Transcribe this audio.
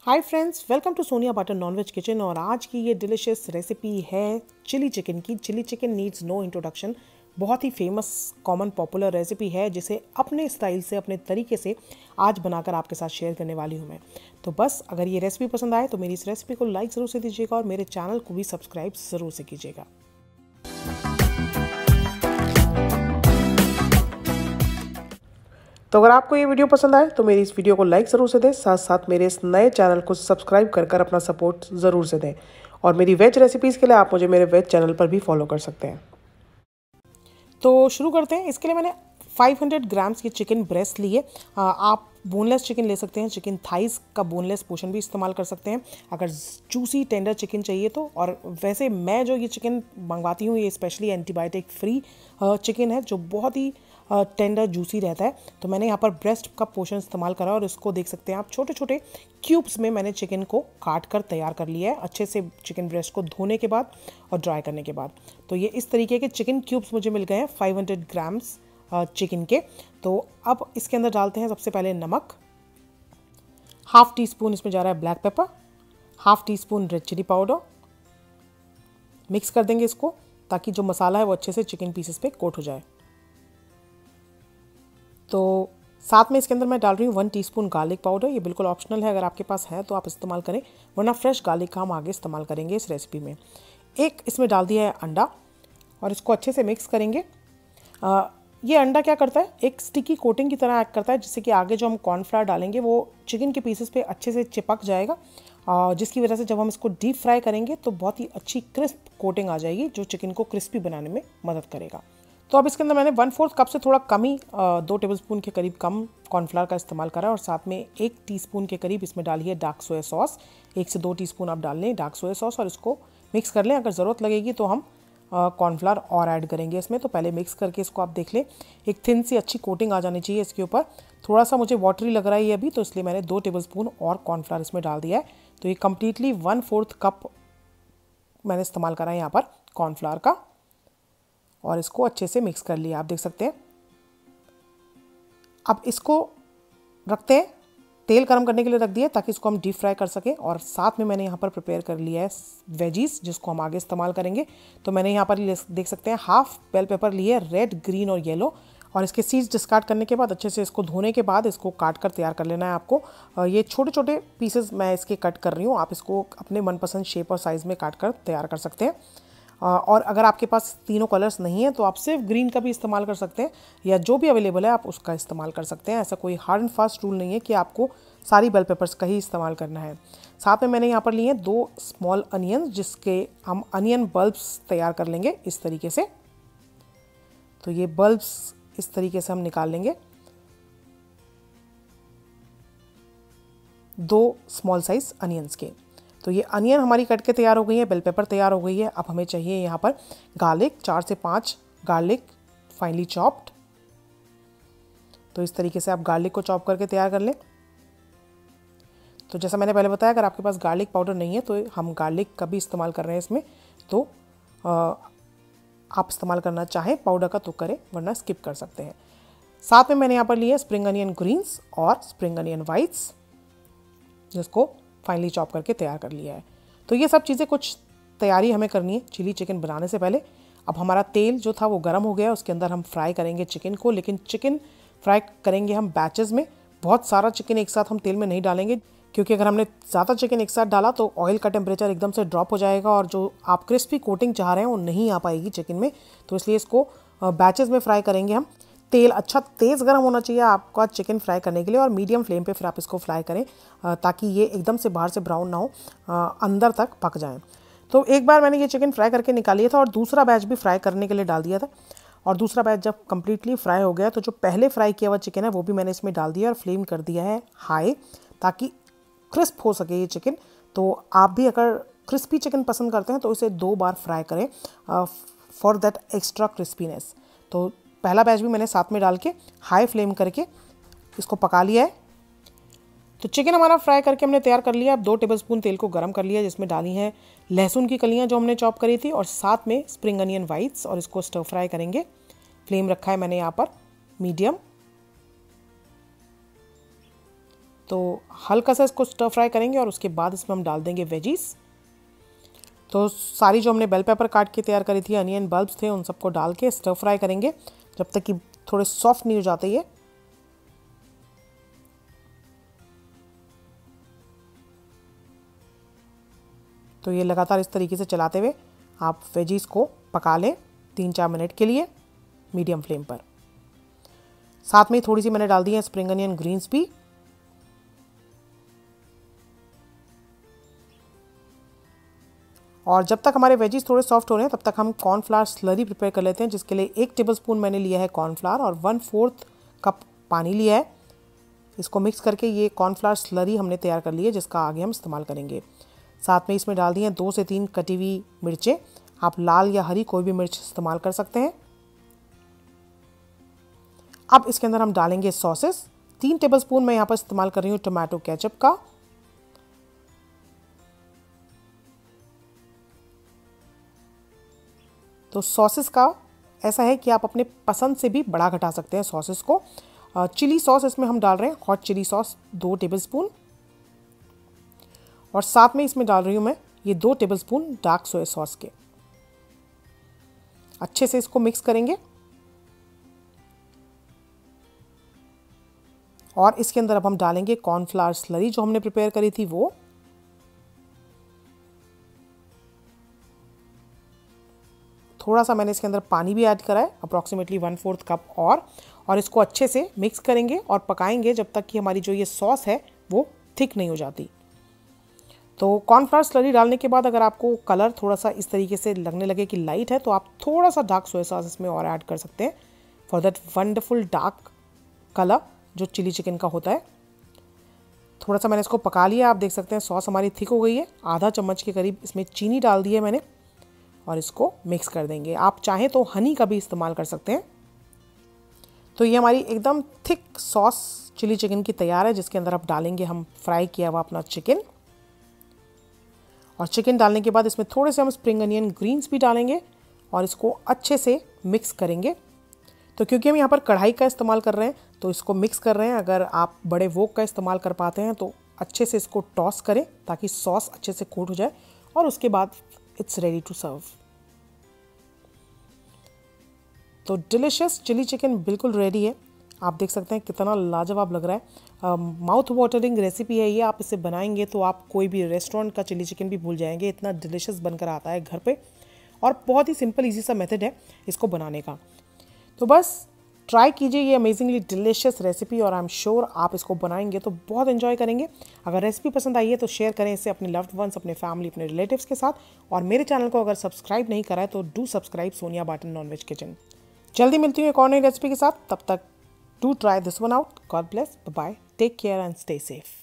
Hi friends, welcome to Sonia butter nonveg kitchen. और आज की ये डिलिशियस रेसिपी है चिली चिकन की। Chilli chicken needs no introduction. बहुत ही फेमस कॉमन पॉपुलर रेसिपी है जिसे अपने स्टाइल से अपने तरीके से आज बनाकर आपके साथ शेयर करने वाली हूँ मैं। तो बस अगर ये रेसिपी पसंद आए तो मेरी इस रेसिपी को लाइक ज़रूर से दीजिएगा और मेरे चैनल को भी सब्सक्राइब ज़रूर से कीजिएगा। तो अगर आपको ये वीडियो पसंद आए तो मेरी इस वीडियो को लाइक ज़रूर से दें, साथ साथ मेरे इस नए चैनल को सब्सक्राइब कर अपना सपोर्ट ज़रूर से दें। और मेरी वेज रेसिपीज़ के लिए आप मुझे मेरे वेज चैनल पर भी फॉलो कर सकते हैं। तो शुरू करते हैं। इसके लिए मैंने 500 ग्राम्स की चिकन ब्रेस्ट लिए। आप बोनलेस चिकन ले सकते हैं, चिकन थाइस का बोनलेस पोर्शन भी इस्तेमाल कर सकते हैं अगर जूसी टेंडर चिकन चाहिए तो। और वैसे मैं जो ये चिकन मंगवाती हूँ ये स्पेशली एंटीबायोटिक फ्री चिकन है जो बहुत ही टेंडर जूसी रहता है। तो मैंने यहाँ पर ब्रेस्ट का पोर्शन इस्तेमाल करा और इसको देख सकते हैं आप छोटे छोटे क्यूब्स में मैंने चिकन को काट कर तैयार कर लिया है अच्छे से, चिकन ब्रेस्ट को धोने के बाद और ड्राई करने के बाद। तो ये इस तरीके के चिकन क्यूब्स मुझे मिल गए हैं 500 ग्राम्स चिकन के। तो अब इसके अंदर डालते हैं सबसे पहले नमक, हाफ टी स्पून इसमें जा रहा है black pepper, half teaspoon red chilli powder. Mix कर देंगे इसको ताकि जो मसाला है वो अच्छे से चिकन पीसेस पे कोट हो जाए। तो साथ में इसके अंदर मैं डाल रही हूँ 1 टीस्पून गार्लिक पाउडर। ये बिल्कुल ऑप्शनल है, अगर आपके पास है तो आप इस्तेमाल करें, वरना फ्रेश गार्लिक का हम आगे इस्तेमाल करेंगे इस रेसिपी में। एक इसमें डाल दिया है अंडा और इसको अच्छे से मिक्स करेंगे। ये अंडा क्या करता है, एक स्टिकी कोटिंग की तरह एक्ट करता है जिससे कि आगे जो हम कॉर्नफ्लावर डालेंगे वो चिकन के पीसेस पे अच्छे से चिपक जाएगा, जिसकी वजह से जब हम इसको डीप फ्राई करेंगे तो बहुत ही अच्छी क्रिस्प कोटिंग आ जाएगी जो चिकन को क्रिस्पी बनाने में मदद करेगा। तो अब इसके अंदर मैंने 1/4 कप से थोड़ा कम ही 2 टेबलस्पून के करीब कम कॉर्नफ्लावर का इस्तेमाल करा और साथ में 1 टीस्पून के करीब इसमें डाली है डार्क सोया सॉस। 1 से 2 टीस्पून आप डाल लें डार्क सोया सॉस और इसको मिक्स कर लें। अगर ज़रूरत लगेगी तो हम कॉर्नफ्लावर और ऐड करेंगे इसमें। तो पहले मिक्स करके इसको आप देख लें, एक थिन सी अच्छी कोटिंग आ जानी चाहिए इसके ऊपर। थोड़ा सा मुझे वाटरी लग रहा है ये अभी, तो इसलिए मैंने 2 टेबलस्पून और कॉर्नफ्लावर इसमें डाल दिया है। तो ये कम्प्लीटली 1/4 कप मैंने इस्तेमाल करा है यहाँ पर कॉर्नफ्लावर का और इसको अच्छे से मिक्स कर लिया, आप देख सकते हैं। अब इसको रखते हैं, तेल गरम करने के लिए रख दिया ताकि इसको हम डीप फ्राई कर सकें। और साथ में मैंने यहाँ पर प्रिपेयर कर लिया है वेजीज जिसको हम आगे इस्तेमाल करेंगे। तो मैंने यहाँ पर देख सकते हैं हाफ बेल पेपर लिए, रेड, ग्रीन और येलो। और इसके सीड्स डिस्कार्ड करने के बाद अच्छे से इसको धोने के बाद इसको काट कर तैयार कर लेना है आपको। ये छोटे छोटे पीसेस मैं इसके कट कर रही हूँ, आप इसको अपने मनपसंद शेप और साइज़ में काट कर तैयार कर सकते हैं। और अगर आपके पास तीनों कलर्स नहीं है तो आप सिर्फ ग्रीन का भी इस्तेमाल कर सकते हैं या जो भी अवेलेबल है आप उसका इस्तेमाल कर सकते हैं। ऐसा कोई हार्ड एंड फास्ट रूल नहीं है कि आपको सारी बेल पेपर्स का ही इस्तेमाल करना है। साथ में मैंने यहाँ पर लिए हैं 2 स्मॉल अनियन जिसके हम अनियन बल्ब्स तैयार कर लेंगे इस तरीके से। तो ये बल्ब्स इस तरीके से हम निकाल लेंगे, 2 स्मॉल साइज अनियंस के। तो ये अनियन हमारी कट के तैयार हो गई है, बेल पेपर तैयार हो गई है। अब हमें चाहिए यहाँ पर गार्लिक, 4 से 5 गार्लिक फाइनली चॉप्ड। तो इस तरीके से आप गार्लिक को चॉप करके तैयार कर लें। तो जैसा मैंने पहले बताया, अगर आपके पास गार्लिक पाउडर नहीं है तो हम गार्लिक का भी इस्तेमाल कर रहे हैं इसमें। तो आप इस्तेमाल करना चाहें पाउडर का तो करें, वरना स्किप कर सकते हैं। साथ में मैंने यहाँ पर लिए स्प्रिंग अनियन ग्रीन्स और स्प्रिंग अनियन वाइट्स जिसको फाइनली चॉप करके तैयार कर लिया है। तो ये सब चीज़ें कुछ तैयारी हमें करनी है चिली चिकन बनाने से पहले। अब हमारा तेल जो था वो गर्म हो गया, उसके अंदर हम फ्राई करेंगे चिकन को, लेकिन चिकन फ्राई करेंगे हम बैचेस में। बहुत सारा चिकन एक साथ हम तेल में नहीं डालेंगे क्योंकि अगर हमने ज़्यादा चिकन एक साथ डाला तो ऑयल का टेम्परेचर एकदम से ड्रॉप हो जाएगा और जो आप क्रिस्पी कोटिंग चाह रहे हैं वो नहीं आ पाएगी चिकन में। तो इसलिए इसको बैचेस में फ्राई करेंगे हम। तेल अच्छा तेज़ गर्म होना चाहिए आपका चिकन फ्राई करने के लिए और मीडियम फ्लेम पे फिर आप इसको फ्राई करें ताकि ये एकदम से बाहर से ब्राउन ना हो, अंदर तक पक जाए। तो एक बार मैंने ये चिकन फ्राई करके निकाल लिया था और दूसरा बैच भी फ्राई करने के लिए डाल दिया था। और दूसरा बैच जब कम्प्लीटली फ्राई हो गया तो जो पहले फ्राई किया हुआ चिकन है वो भी मैंने इसमें डाल दिया और फ्लेम कर दिया है हाई ताकि क्रिस्प हो सके ये चिकन। तो आप भी अगर क्रिस्पी चिकन पसंद करते हैं तो इसे 2 बार फ्राई करें फॉर दैट एक्स्ट्रा क्रिस्पीनेस। तो पहला बैच भी मैंने साथ में डाल के हाई फ्लेम करके इसको पका लिया है। तो चिकन हमारा फ्राई करके हमने तैयार कर लिया। अब 2 टेबलस्पून तेल को गरम कर लिया जिसमें डाली हैं लहसुन की कलियां जो हमने चॉप करी थी और साथ में स्प्रिंग अनियन वाइट्स और इसको स्टर फ्राई करेंगे। फ्लेम रखा है मैंने यहाँ पर मीडियम। तो हल्का सा इसको स्टर फ्राई करेंगे और उसके बाद इसमें हम डाल देंगे वेजीज। तो सारी जो हमने बेल पेपर काट के तैयार करी थी, अनियन बल्ब्स थे, उन सबको डाल के स्टर फ्राई करेंगे जब तक कि थोड़े सॉफ्ट नहीं हो जाते ये। तो ये लगातार इस तरीके से चलाते हुए आप वेजीज को पका लें 3-4 मिनट के लिए मीडियम फ्लेम पर। साथ में थोड़ी सी मैंने डाल दी है स्प्रिंग अनियन ग्रीन्स भी। और जब तक हमारे वेजीज थोड़े सॉफ्ट हो रहे हैं तब तक हम कॉर्नफ्लावर स्लरी प्रिपेयर कर लेते हैं, जिसके लिए 1 टेबलस्पून मैंने लिया है कॉर्नफ्लावर और 1/4 कप पानी लिया है। इसको मिक्स करके ये कॉर्नफ्लावर स्लरी हमने तैयार कर ली है, जिसका आगे हम इस्तेमाल करेंगे। साथ में इसमें डाल दी हैं 2 से 3 कटी हुई मिर्चें। आप लाल या हरी कोई भी मिर्च इस्तेमाल कर सकते हैं। अब इसके अंदर हम डालेंगे सॉसेस। 3 टेबलस्पून मैं यहाँ पर इस्तेमाल कर रही हूँ टोमेटो केचप का। तो सॉसेस का ऐसा है कि आप अपने पसंद से भी बड़ा घटा सकते हैं सॉसेस को। चिली सॉस इसमें हम डाल रहे हैं, हॉट चिली सॉस 2 टेबलस्पून। और साथ में इसमें डाल रही हूँ मैं ये 2 टेबलस्पून डार्क सोया सॉस के। अच्छे से इसको मिक्स करेंगे और इसके अंदर अब हम डालेंगे कॉर्नफ्लावर स्लरी जो हमने प्रिपेयर करी थी वो। थोड़ा सा मैंने इसके अंदर पानी भी ऐड करा है, अप्रॉक्सीमेटली 1/4 कप और इसको अच्छे से मिक्स करेंगे और पकाएंगे जब तक कि हमारी जो ये सॉस है वो थिक नहीं हो जाती। तो कॉर्नफ्लावर स्लरी डालने के बाद अगर आपको कलर थोड़ा सा इस तरीके से लगने लगे कि लाइट है, तो आप थोड़ा सा डार्क सोया सॉस इसमें और ऐड कर सकते हैं for that wonderful dark colour जो चिली चिकन का होता है। थोड़ा सा मैंने इसको पका लिया, आप देख सकते हैं सॉस हमारी थिक हो गई है। आधा चम्मच के करीब इसमें चीनी डाल दी है मैंने और इसको मिक्स कर देंगे। आप चाहें तो हनी का भी इस्तेमाल कर सकते हैं। तो ये हमारी एकदम थिक सॉस चिली चिकन की तैयार है, जिसके अंदर अब डालेंगे हम फ्राई किया हुआ अपना चिकन। और चिकन डालने के बाद इसमें थोड़े से हम स्प्रिंग अनियन ग्रीन्स भी डालेंगे और इसको अच्छे से मिक्स करेंगे। तो क्योंकि हम यहाँ पर कढ़ाई का इस्तेमाल कर रहे हैं तो इसको मिक्स कर रहे हैं। अगर आप बड़े वोक का इस्तेमाल कर पाते हैं तो अच्छे से इसको टॉस करें ताकि सॉस अच्छे से कोट हो जाए और उसके बाद इट्स रेडी टू सर्व। तो डिलिशियस चिली चिकन बिल्कुल रेडी है। आप देख सकते हैं कितना लाजवाब लग रहा है। माउथ वाटरिंग रेसिपी है ये। आप इसे बनाएंगे तो आप कोई भी रेस्टोरेंट का चिली चिकन भी भूल जाएंगे, इतना डिलिशियस बनकर आता है घर पे। और बहुत ही सिंपल इजी सा मेथड है इसको बनाने का। तो बस ट्राई कीजिए ये अमेजिंगली डिलिशियस रेसिपी और आई एम श्योर आप इसको बनाएंगे तो बहुत एंजॉय करेंगे। अगर रेसिपी पसंद आई है तो शेयर करें इसे अपने लव्ड वंस, अपने फैमिली, अपने रिलेटिव्स के साथ। और मेरे चैनल को अगर सब्सक्राइब नहीं करा है तो डू सब्सक्राइब सोनिया बाटन नॉनवेज किचन। जल्दी मिलती हूँ एक और नई रेसिपी के साथ, तब तक do try this one out. God bless, bye, take care and stay safe.